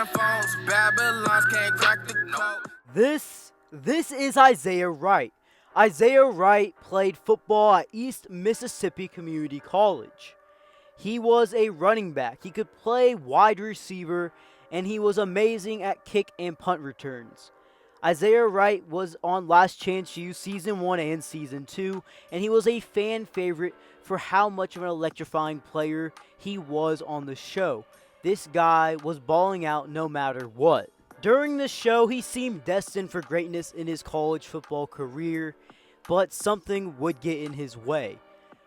phones, Babylons can't crack the code. This is Isaiah Wright. Isaiah Wright played football at East Mississippi Community College. He was a running back. He could play wide receiver, and he was amazing at kick and punt returns. Isaiah Wright was on Last Chance U Season 1 and Season 2, and he was a fan favorite for how much of an electrifying player he was on the show. This guy was balling out no matter what. During the show, he seemed destined for greatness in his college football career, but something would get in his way.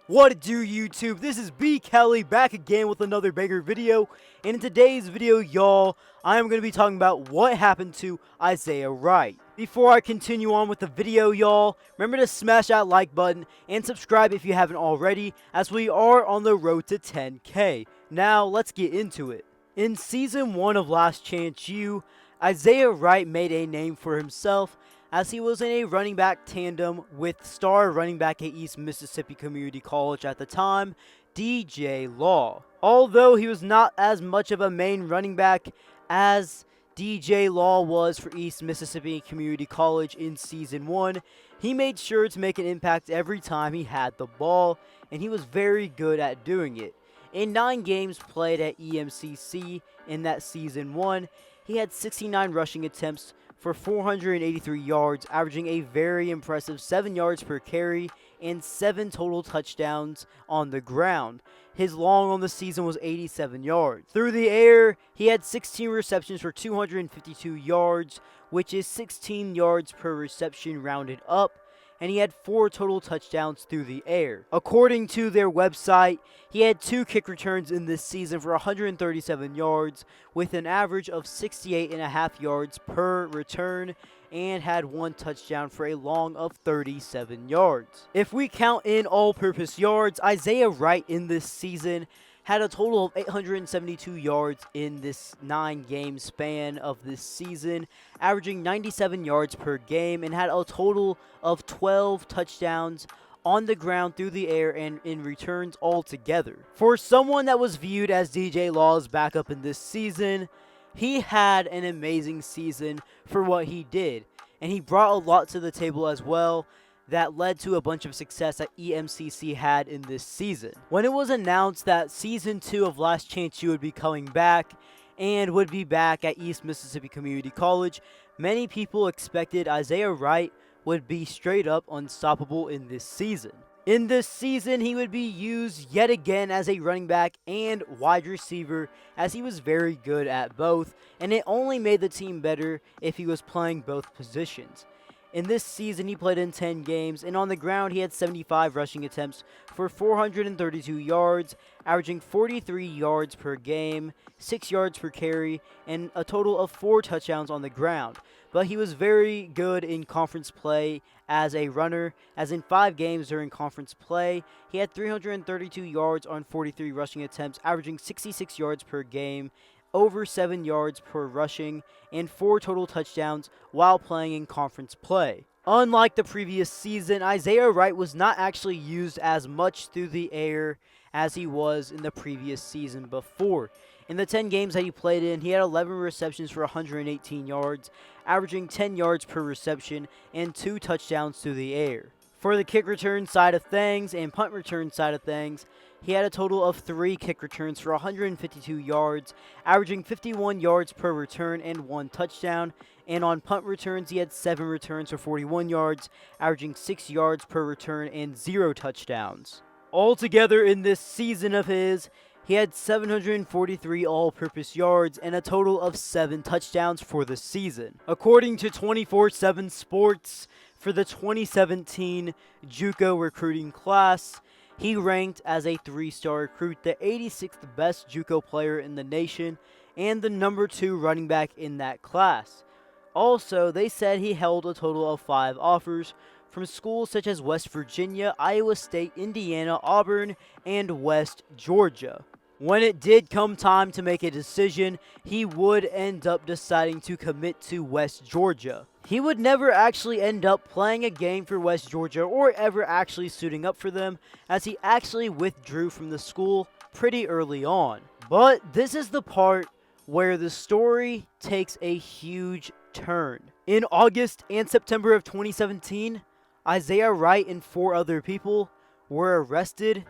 What it do, YouTube? This is B. Kelly back again with another banger video, and in today's video, y'all, I am going to be talking about what happened to Isaiah Wright. Before I continue on with the video, y'all, remember to smash that like button and subscribe if you haven't already, as we are on the road to 10K. Now, let's get into it. In Season 1 of Last Chance U, Isaiah Wright made a name for himself as he was in a running back tandem with star running back at East Mississippi Community College at the time, DJ Law. Although he was not as much of a main running back as DJ Law was for East Mississippi Community College in Season 1, he made sure to make an impact every time he had the ball, and he was very good at doing it. In 9 games played at EMCC in that Season 1, he had 69 rushing attempts for 483 yards, averaging a very impressive 7 yards per carry and 7 total touchdowns on the ground. His long on the season was 87 yards. Through the air, he had 16 receptions for 252 yards, which is 16 yards per reception rounded up, and he had 4 total touchdowns through the air. According to their website, he had 2 kick returns in this season for 137 yards, with an average of 68.5 yards per return, and had 1 touchdown for a long of 37 yards. If we count in all-purpose yards, Isaiah Wright in this season had a total of 872 yards in this 9-game span of this season, averaging 97 yards per game, and had a total of 12 touchdowns on the ground, through the air, and in returns altogether. For someone that was viewed as DJ Law's backup in this season, he had an amazing season for what he did, and he brought a lot to the table as well that led to a bunch of success that EMCC had in this season. When it was announced that Season 2 of Last Chance U would be coming back and would be back at East Mississippi Community College, many people expected Isaiah Wright would be straight up unstoppable in this season. In this season, he would be used yet again as a running back and wide receiver, as he was very good at both, and it only made the team better if he was playing both positions. In this season, he played in 10 games, and on the ground, he had 75 rushing attempts for 432 yards, averaging 43 yards per game, 6 yards per carry, and a total of 4 touchdowns on the ground. But he was very good in conference play as a runner, as in 5 games during conference play, he had 332 yards on 43 rushing attempts, averaging 66 yards per game, over 7 yards per rushing, and 4 total touchdowns while playing in conference play. Unlike the previous season, Isaiah Wright was not actually used as much through the air as he was in the previous season before. In the 10 games that he played in, he had 11 receptions for 118 yards, averaging 10 yards per reception, and 2 touchdowns through the air. For the kick return side of things and punt return side of things, he had a total of 3 kick returns for 152 yards, averaging 51 yards per return and 1 touchdown. And on punt returns, he had 7 returns for 41 yards, averaging 6 yards per return and 0 touchdowns. Altogether in this season of his, he had 743 all-purpose yards and a total of 7 touchdowns for the season. According to 24/7 Sports, for the 2017 JUCO recruiting class, he ranked as a 3-star recruit, the 86th best JUCO player in the nation, and the number 2 running back in that class. Also, they said he held a total of 5 offers from schools such as West Virginia, Iowa State, Indiana, Auburn, and West Georgia. When it did come time to make a decision, he would end up deciding to commit to West Georgia. He would never actually end up playing a game for West Georgia or ever actually suiting up for them, as he actually withdrew from the school pretty early on. But this is the part where the story takes a huge turn. In August and September of 2017, Isaiah Wright and 4 other people were arrested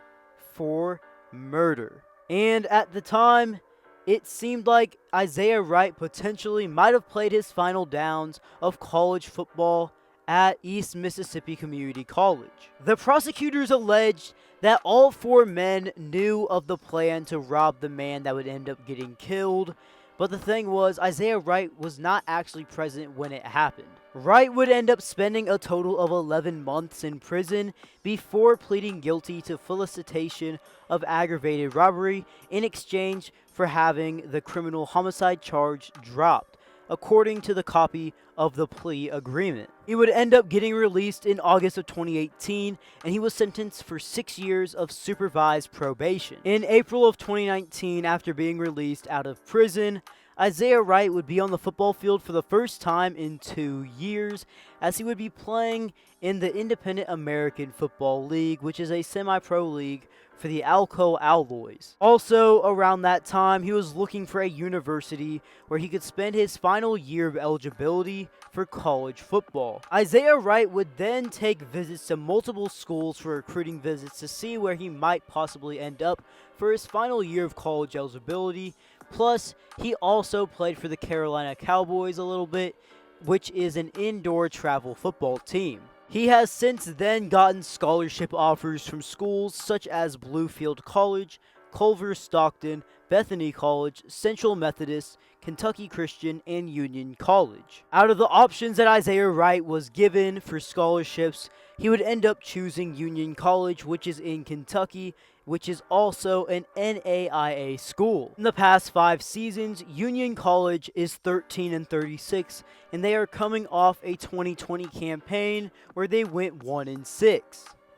for murder. And at the time, it seemed like Isaiah Wright potentially might have played his final downs of college football at East Mississippi Community College. The prosecutors alleged that all 4 men knew of the plan to rob the man that would end up getting killed, but the thing was, Isaiah Wright was not actually present when it happened. Wright would end up spending a total of 11 months in prison before pleading guilty to felicitation of aggravated robbery in exchange for having the criminal homicide charge dropped, according to the copy of the plea agreement. He would end up getting released in August of 2018, and he was sentenced for 6 years of supervised probation. In April of 2019, after being released out of prison, Isaiah Wright would be on the football field for the first time in 2 years, as he would be playing in the Independent American Football League, which is a semi-pro league for the Alco Alloys. Also, around that time, he was looking for a university where he could spend his final year of eligibility for college football. Isaiah Wright would then take visits to multiple schools for recruiting visits to see where he might possibly end up for his final year of college eligibility. Plus, he also played for the Carolina Cowboys a little bit, which is an indoor travel football team. He has since then gotten scholarship offers from schools such as Bluefield College, Culver Stockton, Bethany College, Central Methodist, Kentucky Christian, and Union College. Out of the options that Isaiah Wright was given for scholarships, he would end up choosing Union College, which is in Kentucky, which is also an NAIA school. In the past 5 seasons, Union College is 13-36, and they are coming off a 2020 campaign where they went 1-6.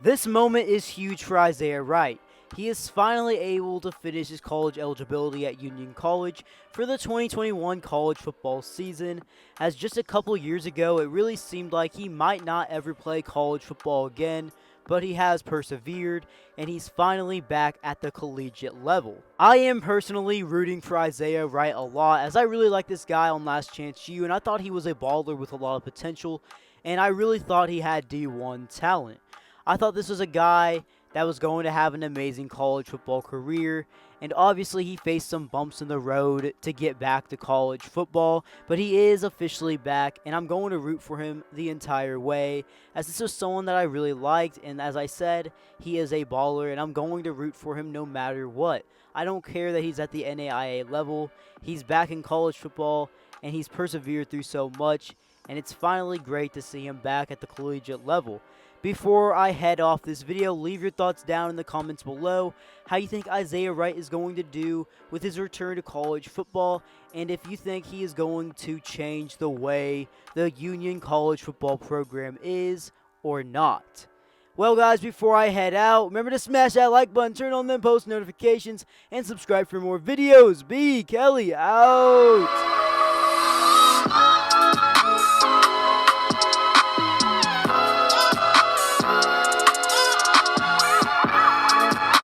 This moment is huge for Isaiah Wright. He is finally able to finish his college eligibility at Union College for the 2021 college football season, as just a couple years ago it really seemed like he might not ever play college football again, but he has persevered, and he's finally back at the collegiate level. I am personally rooting for Isaiah Wright a lot, as I really like this guy on Last Chance U, and I thought he was a baller with a lot of potential, and I really thought he had D1 talent. I thought this was a guy that was going to have an amazing college football career, and obviously he faced some bumps in the road to get back to college football, but he is officially back, and I'm going to root for him the entire way, as this was someone that I really liked, and as I said, he is a baller, and I'm going to root for him no matter what. I don't care that he's at the NAIA level. He's back in college football, and he's persevered through so much, and it's finally great to see him back at the collegiate level. Before I head off this video, leave your thoughts down in the comments below how you think Isaiah Wright is going to do with his return to college football, and if you think he is going to change the way the Union College football program is or not. Well guys, before I head out, remember to smash that like button, turn on them post notifications, and subscribe for more videos. B. Kelly out!